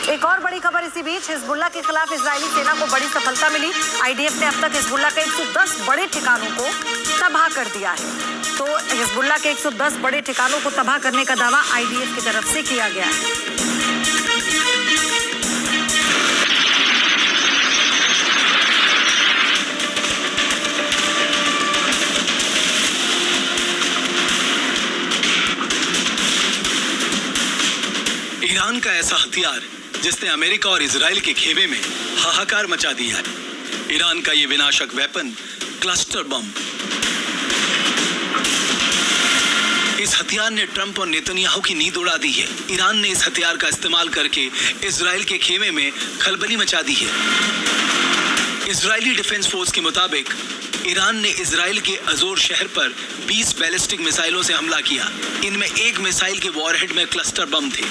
एक और बड़ी खबर इसी बीच, हिजबुल्लाह के खिलाफ इजरायली सेना को बड़ी सफलता मिली। आईडीएफ ने अब तक हिजबुल्लाह के 110 बड़े ठिकानों को तबाह कर दिया है। तो हिजबुल्लाह के 110 बड़े ठिकानों को तबाह करने का दावा आईडीएफ की तरफ से किया गया है। ईरान का ऐसा हथियार जिसने अमेरिका और इजराइल के खेमे में हाहाकार मचा दिया है। ईरान का ये विनाशक वेपन क्लस्टर बम। इस हथियार ने ट्रंप और नेतन्याहू की नींद उड़ा दी है। ईरान ने इस हथियार का इस्तेमाल करके इजराइल के खेमे में खलबली मचा दी है। इजरायली डिफेंस फोर्स के मुताबिक ईरान ने इजराइल के अजोर शहर पर 20 बैलिस्टिक मिसाइलों से हमला किया। इनमें एक मिसाइल के वॉरहेड में क्लस्टर बम थे।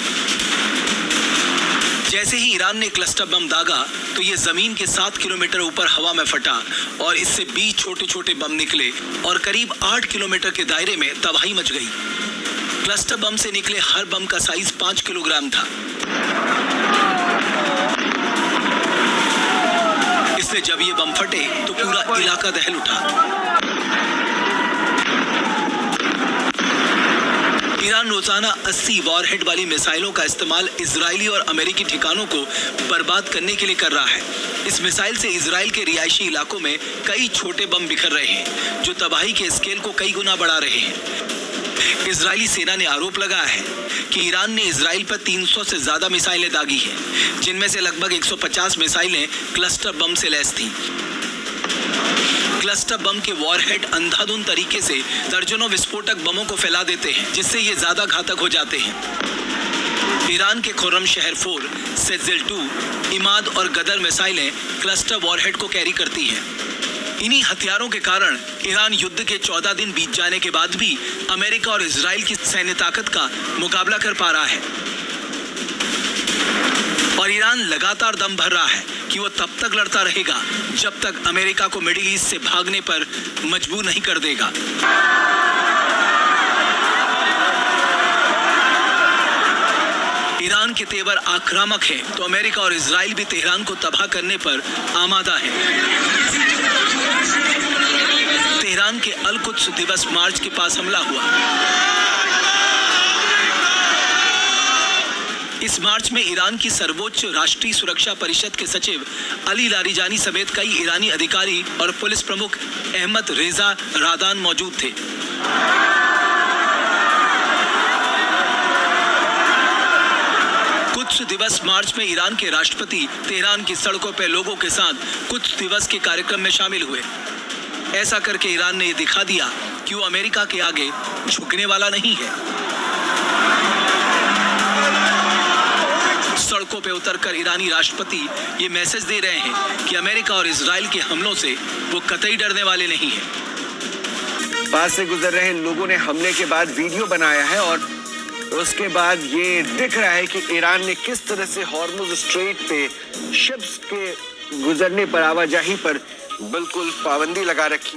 जैसे ही ईरान ने क्लस्टर बम दागा तो ये जमीन के 7 किलोमीटर ऊपर हवा में फटा और इससे 20 छोटे छोटे बम निकले और करीब 8 किलोमीटर के दायरे में तबाही मच गई। क्लस्टर बम से निकले हर बम का साइज 5 किलोग्राम था। इससे जब ये बम फटे तो पूरा इलाका दहल उठा। ईरान रोजाना 80 वॉरहेड वाली मिसाइलों का इस्तेमाल इजरायली और अमेरिकी ठिकानों को बर्बाद करने के लिए कर रहा है। इस मिसाइल से इजराइल के रिहायशी इलाकों में कई छोटे बम बिखर रहे हैं जो तबाही के स्केल को कई गुना बढ़ा रहे हैं। इजरायली सेना ने आरोप लगाया है कि ईरान ने इजराइल पर 300 से ज्यादा मिसाइलें दागी हैं, जिनमें से लगभग 150 मिसाइलें क्लस्टर बम से लैस थीं। क्लस्टर बम के वॉरहेड अंधाधुंध तरीके से दर्जनों विस्फोटक बमों को फैला देते हैं, जिससे ये ज्यादा घातक हो जाते हैं। ईरान के खुर्रम शहर 4, सेज़िल 2, इमाद और गदर मिसाइलें क्लस्टर वॉरहेड को कैरी करती हैं। इन्हीं हथियारों के कारण ईरान युद्ध के 14 दिन बीत जाने के बाद भी अमेरिका और इजराइल की सैन्य ताकत का मुकाबला कर पा रहा है। और ईरान लगातार दम भर रहा है कि वो तब तक लड़ता रहेगा जब तक अमेरिका को मिडिल ईस्ट से भागने पर मजबूर नहीं कर देगा। ईरान के तेवर आक्रामक है तो अमेरिका और इजराइल भी तेहरान को तबाह करने पर आमादा है। तेहरान के अल कुद्स दिवस मार्च के पास हमला हुआ। इस मार्च में ईरान की सर्वोच्च राष्ट्रीय सुरक्षा परिषद के सचिव अली लारिजानी समेत कई ईरानी अधिकारी और पुलिस प्रमुख अहमद रेजा रादान मौजूद थे। कुद्स दिवस मार्च में ईरान के राष्ट्रपति तेहरान की सड़कों पर लोगों के साथ कुद्स दिवस के कार्यक्रम में शामिल हुए। ऐसा करके ईरान ने ये दिखा दिया कि वो अमेरिका के आगे झुकने वाला नहीं है। सड़कों पे उतरकर ईरानी राष्ट्रपति ये मैसेज दे रहे हैं कि अमेरिका और इजराइल के हमलों से वो कतई डरने वाले नहीं हैं। पास से गुजर रहे लोगों ने हमले के बाद वीडियो बनाया है और उसके बाद ये दिख रहा है कि ईरान ने किस तरह से हॉर्मुज स्ट्रेट पे शिप्स के गुजरने पर, आवाजाही पर बिल्कुल पाबंदी लगा रखी।